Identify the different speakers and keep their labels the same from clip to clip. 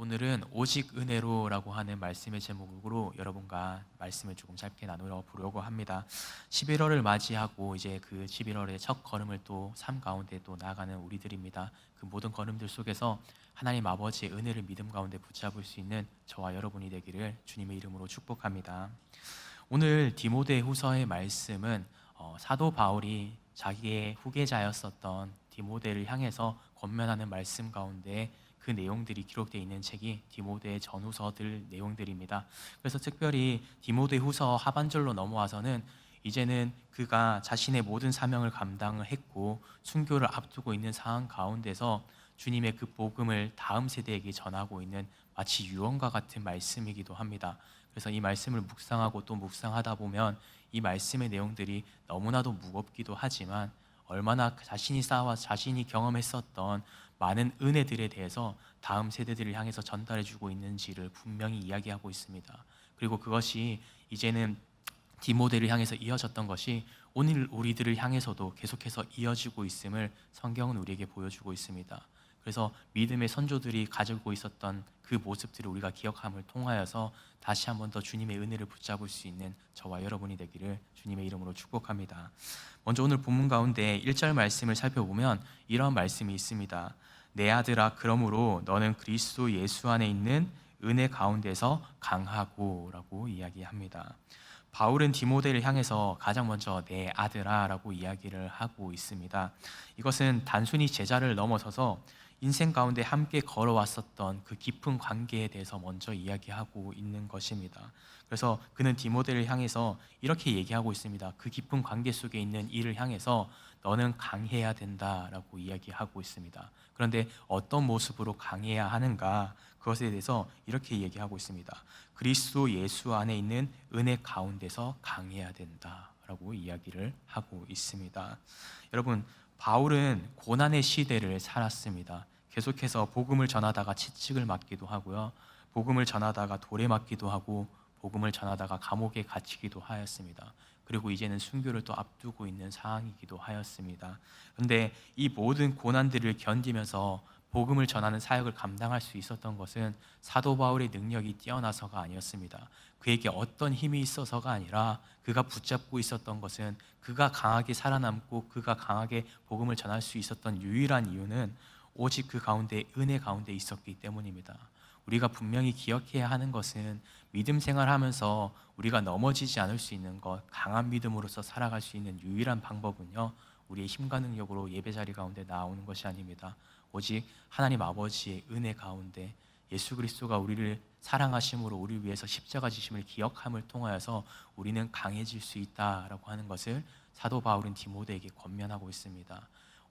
Speaker 1: 오늘은 오직 은혜로라고 하는 말씀의 제목으로 여러분과 말씀을 조금 짧게 나누려 보려고 합니다. 11월을 맞이하고 이제 그 11월의 첫 걸음을 또 삶 가운데 또 나아가는 우리들입니다. 그 모든 걸음들 속에서 하나님 아버지의 은혜를 믿음 가운데 붙잡을 수 있는 저와 여러분이 되기를 주님의 이름으로 축복합니다. 오늘 디모데후서의 말씀은 사도 바울이 자기의 후계자였었던 디모데를 향해서 권면하는 말씀 가운데 그 내용들이 기록되어 있는 책이 디모데의 전후서들 내용들입니다. 그래서 특별히 디모데후서 하반절로 넘어와서는 이제는 그가 자신의 모든 사명을 감당을 했고 순교를 앞두고 있는 상황 가운데서 주님의 그 복음을 다음 세대에게 전하고 있는 마치 유언과 같은 말씀이기도 합니다. 그래서 이 말씀을 묵상하고 또 묵상하다 보면 이 말씀의 내용들이 너무나도 무겁기도 하지만 얼마나 자신이 쌓아 자신이 경험했었던 많은 은혜들에 대해서 다음 세대들을 향해서 전달해주고 있는지를 분명히 이야기하고 있습니다. 그리고 그것이 이제는 디모데를 향해서 이어졌던 것이 오늘 우리들을 향해서도 계속해서 이어지고 있음을 성경은 우리에게 보여주고 있습니다. 그래서 믿음의 선조들이 가지고 있었던 그 모습들을 우리가 기억함을 통하여서 다시 한 번 더 주님의 은혜를 붙잡을 수 있는 저와 여러분이 되기를 주님의 이름으로 축복합니다. 먼저 오늘 본문 가운데 1절 말씀을 살펴보면 이런 말씀이 있습니다. 내 아들아, 그러므로 너는 그리스도 예수 안에 있는 은혜 가운데서 강하고 라고 이야기합니다. 바울은 디모데를 향해서 가장 먼저 내 아들아 라고 이야기를 하고 있습니다. 이것은 단순히 제자를 넘어서서 인생 가운데 함께 걸어왔었던 그 깊은 관계에 대해서 먼저 이야기하고 있는 것입니다. 그래서 그는 디모데를 향해서 이렇게 얘기하고 있습니다. 그 깊은 관계 속에 있는 이를 향해서 너는 강해야 된다라고 이야기하고 있습니다. 그런데 어떤 모습으로 강해야 하는가? 그것에 대해서 이렇게 얘기하고 있습니다. 그리스도 예수 안에 있는 은혜 가운데서 강해야 된다라고 이야기를 하고 있습니다. 여러분, 바울은 고난의 시대를 살았습니다. 계속해서 복음을 전하다가 채찍을 맞기도 하고요. 복음을 전하다가 돌에 맞기도 하고 복음을 전하다가 감옥에 갇히기도 하였습니다. 그리고 이제는 순교를 또 앞두고 있는 상황이기도 하였습니다. 그런데 이 모든 고난들을 견디면서 복음을 전하는 사역을 감당할 수 있었던 것은 사도 바울의 능력이 뛰어나서가 아니었습니다. 그에게 어떤 힘이 있어서가 아니라 그가 붙잡고 있었던 것은 그가 강하게 살아남고 그가 강하게 복음을 전할 수 있었던 유일한 이유는 오직 그 가운데 은혜 가운데 있었기 때문입니다. 우리가 분명히 기억해야 하는 것은 믿음 생활하면서 우리가 넘어지지 않을 수 있는 것, 강한 믿음으로서 살아갈 수 있는 유일한 방법은요, 우리의 힘과 능력으로 예배 자리 가운데 나오는 것이 아닙니다. 오직 하나님 아버지의 은혜 가운데 예수 그리스도가 우리를 사랑하심으로 우리 위해서 십자가 지심을 기억함을 통하여서 우리는 강해질 수 있다라고 하는 것을 사도 바울은 디모데에게 권면하고 있습니다.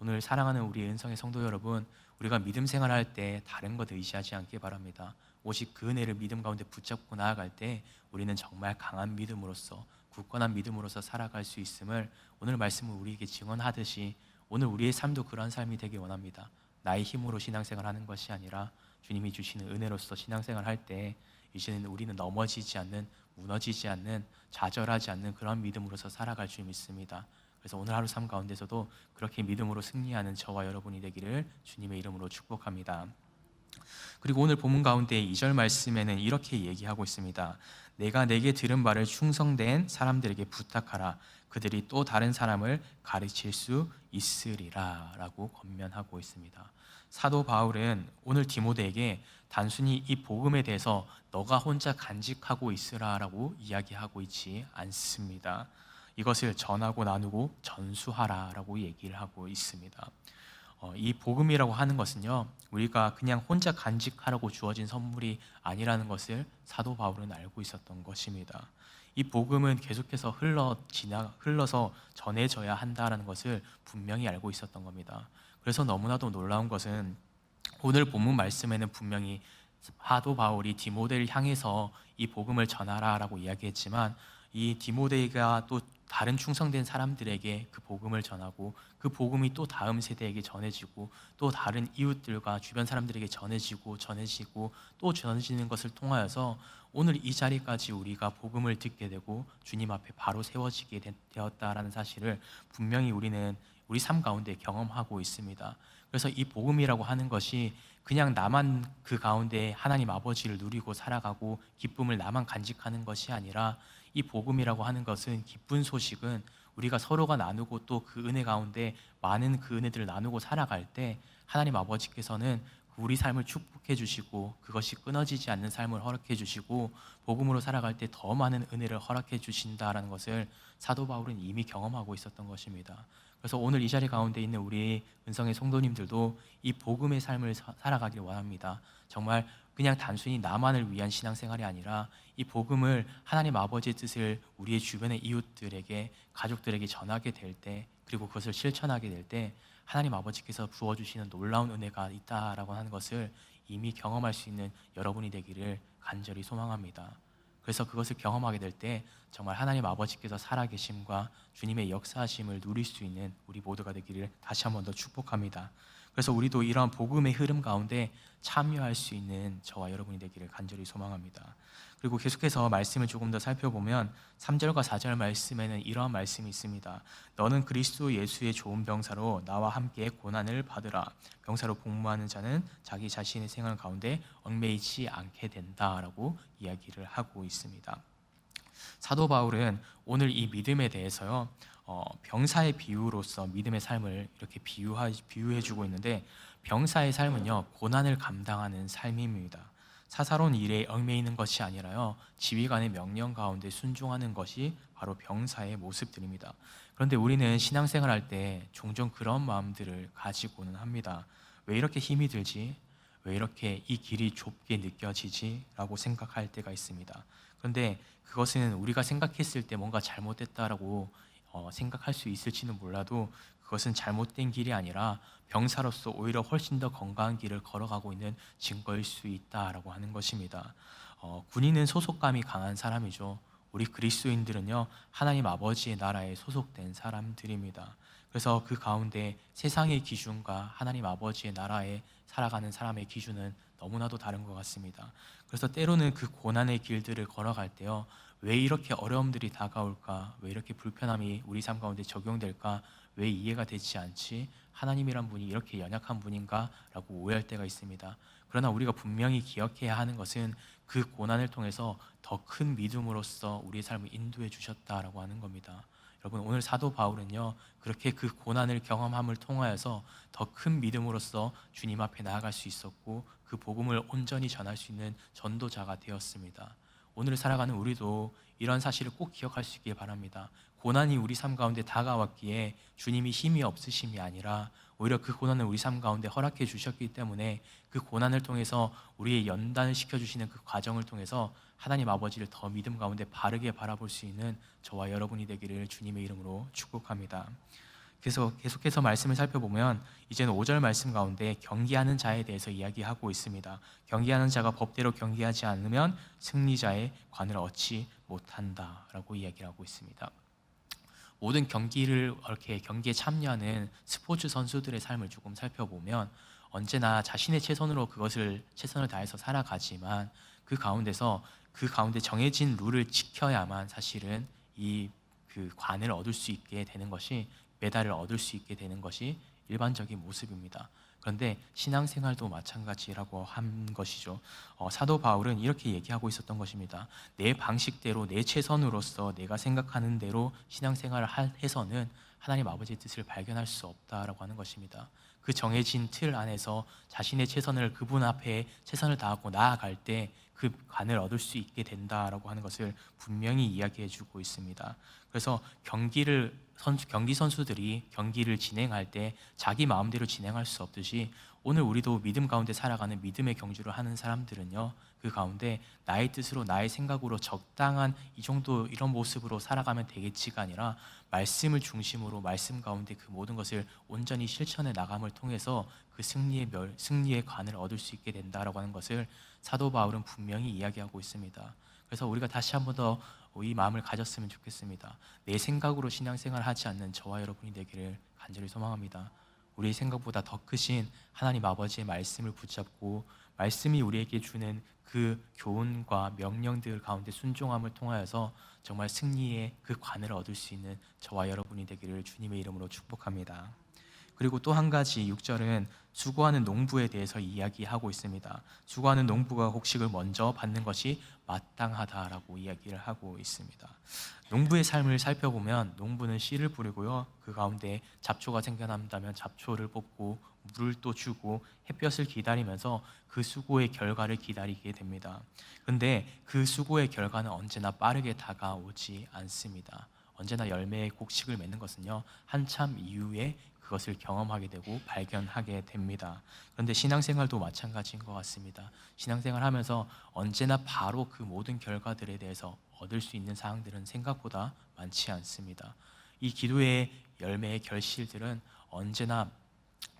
Speaker 1: 오늘 사랑하는 우리 은성의 성도 여러분, 우리가 믿음 생활할 때 다른 것 의지하지 않기 바랍니다. 오직 그 은혜를 믿음 가운데 붙잡고 나아갈 때 우리는 정말 강한 믿음으로서 굳건한 믿음으로서 살아갈 수 있음을 오늘 말씀을 우리에게 증언하듯이 오늘 우리의 삶도 그러한 삶이 되길 원합니다. 나의 힘으로 신앙생활하는 것이 아니라 주님이 주시는 은혜로서 신앙생활할 때 이제는 우리는 넘어지지 않는, 무너지지 않는, 좌절하지 않는 그런 믿음으로서 살아갈 줄 믿습니다. 그래서 오늘 하루 삶 가운데서도 그렇게 믿음으로 승리하는 저와 여러분이 되기를 주님의 이름으로 축복합니다. 그리고 오늘 본문 가운데 2절 말씀에는 이렇게 얘기하고 있습니다. 내가 내게 들은 바를 충성된 사람들에게 부탁하라. 그들이 또 다른 사람을 가르칠 수 있으리라 라고 권면하고 있습니다. 사도 바울은 오늘 디모데에게 단순히 이 복음에 대해서 너가 혼자 간직하고 있으라 라고 이야기하고 있지 않습니다. 이것을 전하고 나누고 전수하라 라고 얘기를 하고 있습니다. 이 복음이라고 하는 것은요, 우리가 그냥 혼자 간직하라고 주어진 선물이 아니라는 것을 사도 바울은 알고 있었던 것입니다. 이 복음은 계속해서 흘러서 전해져야 한다는 것을 분명히 알고 있었던 겁니다. 그래서 너무나도 놀라운 것은 오늘 본문 말씀에는 분명히 사도 바울이 디모데를 향해서 이 복음을 전하라라고 이야기했지만 이 디모데가 또 다른 충성된 사람들에게 그 복음을 전하고 그 복음이 또 다음 세대에게 전해지고 또 다른 이웃들과 주변 사람들에게 전해지고 또 전해지는 것을 통하여서 오늘 이 자리까지 우리가 복음을 듣게 되고 주님 앞에 바로 세워지게 되었다라는 사실을 분명히 우리는 우리 삶 가운데 경험하고 있습니다. 그래서 이 복음이라고 하는 것이 그냥 나만 그 가운데 하나님 아버지를 누리고 살아가고 기쁨을 나만 간직하는 것이 아니라, 이 복음이라고 하는 것은, 기쁜 소식은 우리가 서로가 나누고 또 그 은혜 가운데 많은 그 은혜들을 나누고 살아갈 때 하나님 아버지께서는 우리 삶을 축복해 주시고 그것이 끊어지지 않는 삶을 허락해 주시고 복음으로 살아갈 때 더 많은 은혜를 허락해 주신다라는 것을 사도 바울은 이미 경험하고 있었던 것입니다. 그래서 오늘 이 자리 가운데 있는 우리 은성의 성도님들도 이 복음의 삶을 살아가길 원합니다. 정말 그냥 단순히 나만을 위한 신앙생활이 아니라 이 복음을, 하나님 아버지의 뜻을 우리의 주변의 이웃들에게, 가족들에게 전하게 될 때, 그리고 그것을 실천하게 될 때 하나님 아버지께서 부어주시는 놀라운 은혜가 있다라고 하는 것을 이미 경험할 수 있는 여러분이 되기를 간절히 소망합니다. 그래서 그것을 경험하게 될 때 정말 하나님 아버지께서 살아계심과 주님의 역사하심을 누릴 수 있는 우리 모두가 되기를 다시 한 번 더 축복합니다. 그래서 우리도 이러한 복음의 흐름 가운데 참여할 수 있는 저와 여러분이 되기를 간절히 소망합니다. 그리고 계속해서 말씀을 조금 더 살펴보면 3절과 4절 말씀에는 이러한 말씀이 있습니다. 너는 그리스도 예수의 좋은 병사로 나와 함께 고난을 받으라. 병사로 복무하는 자는 자기 자신의 생활 가운데 얽매이지 않게 된다라고 이야기를 하고 있습니다. 사도 바울은 오늘 이 믿음에 대해서요, 병사의 비유로서 믿음의 삶을 이렇게 비유해주고 있는데, 병사의 삶은요 고난을 감당하는 삶입니다. 사사로운 일에 얽매이는 것이 아니라요 지휘관의 명령 가운데 순종하는 것이 바로 병사의 모습들입니다. 그런데 우리는 신앙생활 할 때 종종 그런 마음들을 가지고는 합니다. 왜 이렇게 힘이 들지? 왜 이렇게 이 길이 좁게 느껴지지? 라고 생각할 때가 있습니다. 그런데 그것은 우리가 생각했을 때 뭔가 잘못됐다라고 생각할 수 있을지는 몰라도, 그것은 잘못된 길이 아니라 병사로서 오히려 훨씬 더 건강한 길을 걸어가고 있는 증거일 수 있다라고 하는 것입니다. 군인은 소속감이 강한 사람이죠. 우리 그리스도인들은요 하나님 아버지의 나라에 소속된 사람들입니다. 그래서 그 가운데 세상의 기준과 하나님 아버지의 나라에 살아가는 사람의 기준은 너무나도 다른 것 같습니다. 그래서 때로는 그 고난의 길들을 걸어갈 때요, 왜 이렇게 어려움들이 다가올까? 왜 이렇게 불편함이 우리 삶 가운데 적용될까? 왜 이해가 되지 않지? 하나님이란 분이 이렇게 연약한 분인가? 라고 오해할 때가 있습니다. 그러나 우리가 분명히 기억해야 하는 것은 그 고난을 통해서 더 큰 믿음으로써 우리의 삶을 인도해 주셨다라고 하는 겁니다. 여러분, 오늘 사도 바울은요 그렇게 그 고난을 경험함을 통하여서 더 큰 믿음으로써 주님 앞에 나아갈 수 있었고 그 복음을 온전히 전할 수 있는 전도자가 되었습니다. 오늘 살아가는 우리도 이런 사실을 꼭 기억할 수 있기를 바랍니다. 고난이 우리 삶 가운데 다가왔기에 주님이 힘이 없으심이 아니라 오히려 그 고난을 우리 삶 가운데 허락해 주셨기 때문에 그 고난을 통해서 우리의 연단을 시켜주시는 그 과정을 통해서 하나님 아버지를 더 믿음 가운데 바르게 바라볼 수 있는 저와 여러분이 되기를 주님의 이름으로 축복합니다. 그래서 계속해서 말씀을 살펴보면 이제는 5절 말씀 가운데 경계하는 자에 대해서 이야기하고 있습니다. 경계하는 자가 법대로 경계하지 않으면 승리자의 관을 얻지 못한다라고 이야기를 하고 있습니다. 모든 경기를 이렇게 경기에 참여하는 스포츠 선수들의 삶을 조금 살펴보면 언제나 자신의 최선을 다해서 살아가지만 그 가운데 정해진 룰을 지켜야만 사실은 그 관을 얻을 수 있게 되는 것이, 메달을 얻을 수 있게 되는 것이 일반적인 모습입니다. 그런데 신앙생활도 마찬가지라고 한 것이죠. 사도 바울은 이렇게 얘기하고 있었던 것입니다. 내 방식대로, 내 최선으로서 내가 생각하는 대로 신앙생활을 해서는 하나님 아버지의 뜻을 발견할 수 없다라고 하는 것입니다. 그 정해진 틀 안에서 자신의 최선을, 그분 앞에 최선을 다하고 나아갈 때 그 관을 얻을 수 있게 된다라고 하는 것을 분명히 이야기해 주고 있습니다. 그래서 경기 선수들이 경기를 진행할 때 자기 마음대로 진행할 수 없듯이 오늘 우리도 믿음 가운데 살아가는 믿음의 경주를 하는 사람들은요, 그 가운데 나의 뜻으로, 나의 생각으로 적당한 이런 모습으로 살아가면 되겠지가 아니라 말씀을 중심으로 말씀 가운데 그 모든 것을 온전히 실천해 나감을 통해서 그 승리의 관을 얻을 수 있게 된다라고 하는 것을 사도 바울은 분명히 이야기하고 있습니다. 그래서 우리가 다시 한 번 더 이 마음을 가졌으면 좋겠습니다. 내 생각으로 신앙생활을 하지 않는 저와 여러분이 되기를 간절히 소망합니다. 우리 생각보다 더 크신 하나님 아버지의 말씀을 붙잡고 말씀이 우리에게 주는 그 교훈과 명령들 가운데 순종함을 통하여서 정말 승리의 그 관을 얻을 수 있는 저와 여러분이 되기를 주님의 이름으로 축복합니다. 그리고 또 한 가지 6절은 수고하는 농부에 대해서 이야기하고 있습니다. 수고하는 농부가 곡식을 먼저 받는 것이 마땅하다라고 이야기를 하고 있습니다. 농부의 삶을 살펴보면 농부는 씨를 뿌리고요, 그 가운데 잡초가 생겨난다면 잡초를 뽑고 물을 또 주고 햇볕을 기다리면서 그 수고의 결과를 기다리게 됩니다. 그런데 그 수고의 결과는 언제나 빠르게 다가오지 않습니다. 언제나 열매의 곡식을 맺는 것은요, 한참 이후에 그것을 경험하게 되고 발견하게 됩니다. 그런데 신앙생활도 마찬가지인 것 같습니다. 신앙생활 하면서 언제나 바로 그 모든 결과들에 대해서 얻을 수 있는 사항들은 생각보다 많지 않습니다. 이 기도의 열매의 결실들은 언제나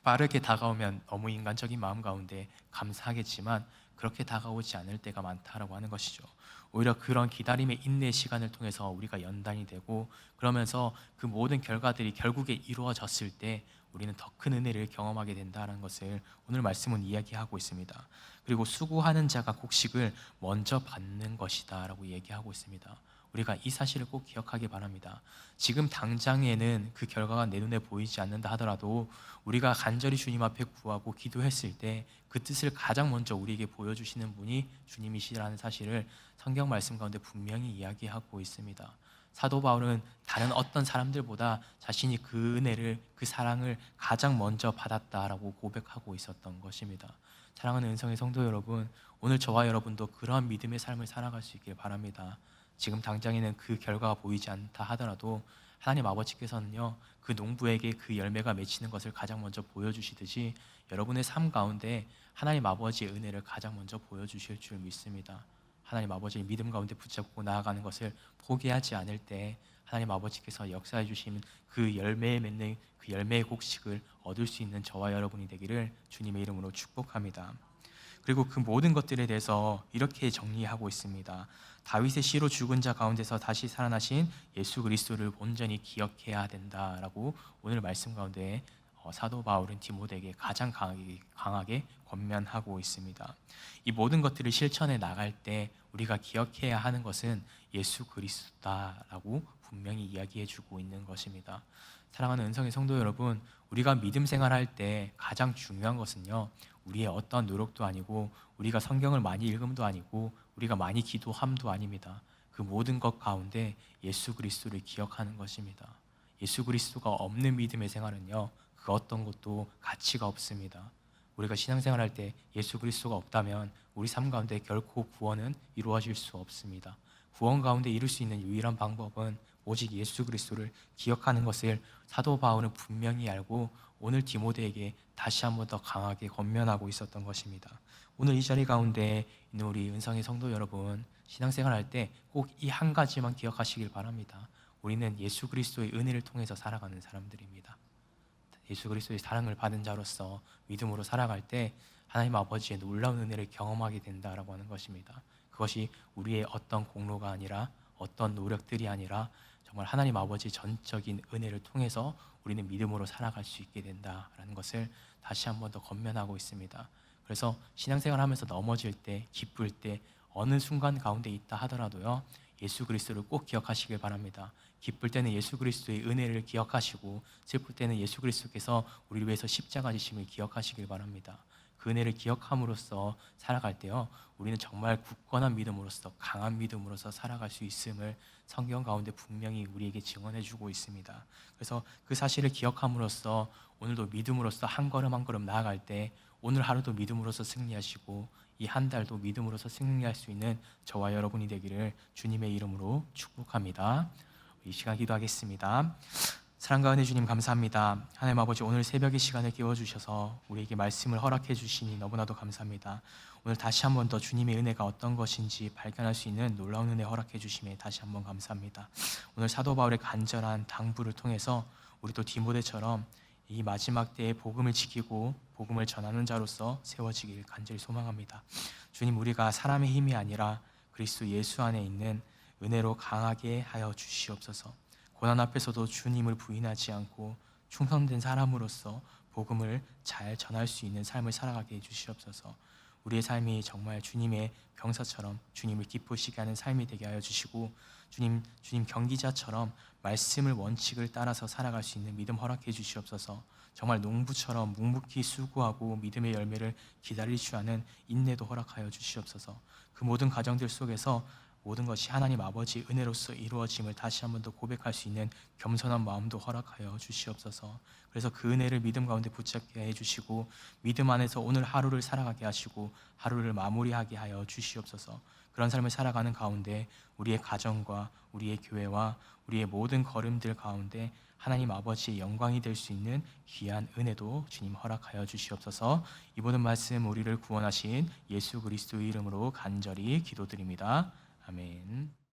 Speaker 1: 빠르게 다가오면 너무 인간적인 마음 가운데 감사하겠지만 그렇게 다가오지 않을 때가 많다라고 하는 것이죠. 오히려 그런 기다림의 인내의 시간을 통해서 우리가 연단이 되고, 그러면서 그 모든 결과들이 결국에 이루어졌을 때 우리는 더 큰 은혜를 경험하게 된다는 것을 오늘 말씀은 이야기하고 있습니다. 그리고 수고하는 자가 곡식을 먼저 받는 것이다 라고 얘기하고 있습니다. 우리가 이 사실을 꼭 기억하기 바랍니다. 지금 당장에는 그 결과가 내 눈에 보이지 않는다 하더라도 우리가 간절히 주님 앞에 구하고 기도했을 때 그 뜻을 가장 먼저 우리에게 보여주시는 분이 주님이시라는 사실을 성경 말씀 가운데 분명히 이야기하고 있습니다. 사도 바울은 다른 어떤 사람들보다 자신이 그 은혜를, 그 사랑을 가장 먼저 받았다라고 고백하고 있었던 것입니다. 사랑하는 은성의 성도 여러분, 오늘 저와 여러분도 그러한 믿음의 삶을 살아갈 수 있길 바랍니다. 지금 당장에는 그 결과가 보이지 않다 하더라도 하나님 아버지께서는요, 그 농부에게 그 열매가 맺히는 것을 가장 먼저 보여주시듯이 여러분의 삶 가운데 하나님 아버지의 은혜를 가장 먼저 보여주실 줄 믿습니다. 하나님 아버지의 믿음 가운데 붙잡고 나아가는 것을 포기하지 않을 때 하나님 아버지께서 역사해 주시는 그 열매에 맺는 그 열매의 곡식을 얻을 수 있는 저와 여러분이 되기를 주님의 이름으로 축복합니다. 그리고 그 모든 것들에 대해서 이렇게 정리하고 있습니다. 다윗의 씨로 죽은 자 가운데서 다시 살아나신 예수 그리스도를 온전히 기억해야 된다라고 오늘 말씀 가운데 사도 바울은 디모데에게 가장 강하게 권면하고 있습니다. 이 모든 것들을 실천해 나갈 때 우리가 기억해야 하는 것은 예수 그리스도다라고 분명히 이야기해 주고 있는 것입니다. 사랑하는 은성의 성도 여러분, 우리가 믿음 생활할 때 가장 중요한 것은요, 우리의 어떤 노력도 아니고 우리가 성경을 많이 읽음도 아니고 우리가 많이 기도함도 아닙니다. 그 모든 것 가운데 예수 그리스도를 기억하는 것입니다. 예수 그리스도가 없는 믿음의 생활은요, 그 어떤 것도 가치가 없습니다. 우리가 신앙생활할 때 예수 그리스도가 없다면 우리 삶 가운데 결코 구원은 이루어질 수 없습니다. 구원 가운데 이룰 수 있는 유일한 방법은 오직 예수 그리스도를 기억하는 것을 사도 바울은 분명히 알고 오늘 디모데에게 다시 한 번 더 강하게 권면하고 있었던 것입니다. 오늘 이 자리 가운데 있는 우리 은성의 성도 여러분, 신앙생활 할 때 꼭 이 한 가지만 기억하시길 바랍니다. 우리는 예수 그리스도의 은혜를 통해서 살아가는 사람들입니다. 예수 그리스도의 사랑을 받은 자로서 믿음으로 살아갈 때 하나님 아버지의 놀라운 은혜를 경험하게 된다라고 하는 것입니다. 그것이 우리의 어떤 공로가 아니라, 어떤 노력들이 아니라 정말 하나님 아버지의 전적인 은혜를 통해서 우리는 믿음으로 살아갈 수 있게 된다라는 것을 다시 한 번 더 권면하고 있습니다. 그래서 신앙생활 하면서 넘어질 때, 기쁠 때, 어느 순간 가운데 있다 하더라도요, 예수 그리스도를 꼭 기억하시길 바랍니다. 기쁠 때는 예수 그리스도의 은혜를 기억하시고, 슬플 때는 예수 그리스도께서 우리를 위해서 십자가 지심을 기억하시길 바랍니다. 그 은혜를 기억함으로써 살아갈 때요, 우리는 정말 굳건한 믿음으로써, 강한 믿음으로써 살아갈 수 있음을 성경 가운데 분명히 우리에게 증언해 주고 있습니다. 그래서 그 사실을 기억함으로써 오늘도 믿음으로써 한 걸음 한 걸음 나아갈 때 오늘 하루도 믿음으로써 승리하시고 이 한 달도 믿음으로써 승리할 수 있는 저와 여러분이 되기를 주님의 이름으로 축복합니다. 이 시간 기도하겠습니다. 사랑과 은혜 주님 감사합니다. 하나님 아버지, 오늘 새벽의 시간을 깨워주셔서 우리에게 말씀을 허락해 주시니 너무나도 감사합니다. 오늘 다시 한 번 더 주님의 은혜가 어떤 것인지 발견할 수 있는 놀라운 은혜 허락해 주심에 다시 한 번 감사합니다. 오늘 사도 바울의 간절한 당부를 통해서 우리도 디모데처럼 이 마지막 때에 복음을 지키고 복음을 전하는 자로서 세워지길 간절히 소망합니다. 주님, 우리가 사람의 힘이 아니라 그리스도 예수 안에 있는 은혜로 강하게 하여 주시옵소서. 고난 앞에서도 주님을 부인하지 않고 충성된 사람으로서 복음을 잘 전할 수 있는 삶을 살아가게 해주시옵소서. 우리의 삶이 정말 주님의 병사처럼 주님을 기쁘시게 하는 삶이 되게 하여 주시고, 주님 경기자처럼 말씀을 원칙을 따라서 살아갈 수 있는 믿음 허락해 주시옵소서. 정말 농부처럼 묵묵히 수고하고 믿음의 열매를 기다릴 줄 아는 인내도 허락하여 주시옵소서. 그 모든 과정들 속에서 모든 것이 하나님 아버지 은혜로서 이루어짐을 다시 한 번 더 고백할 수 있는 겸손한 마음도 허락하여 주시옵소서. 그래서 그 은혜를 믿음 가운데 붙잡게 해주시고, 믿음 안에서 오늘 하루를 살아가게 하시고 하루를 마무리하게 하여 주시옵소서. 그런 삶을 살아가는 가운데 우리의 가정과 우리의 교회와 우리의 모든 걸음들 가운데 하나님 아버지의 영광이 될 수 있는 귀한 은혜도 주님 허락하여 주시옵소서. 이 모든 말씀 우리를 구원하신 예수 그리스도의 이름으로 간절히 기도드립니다. 아멘.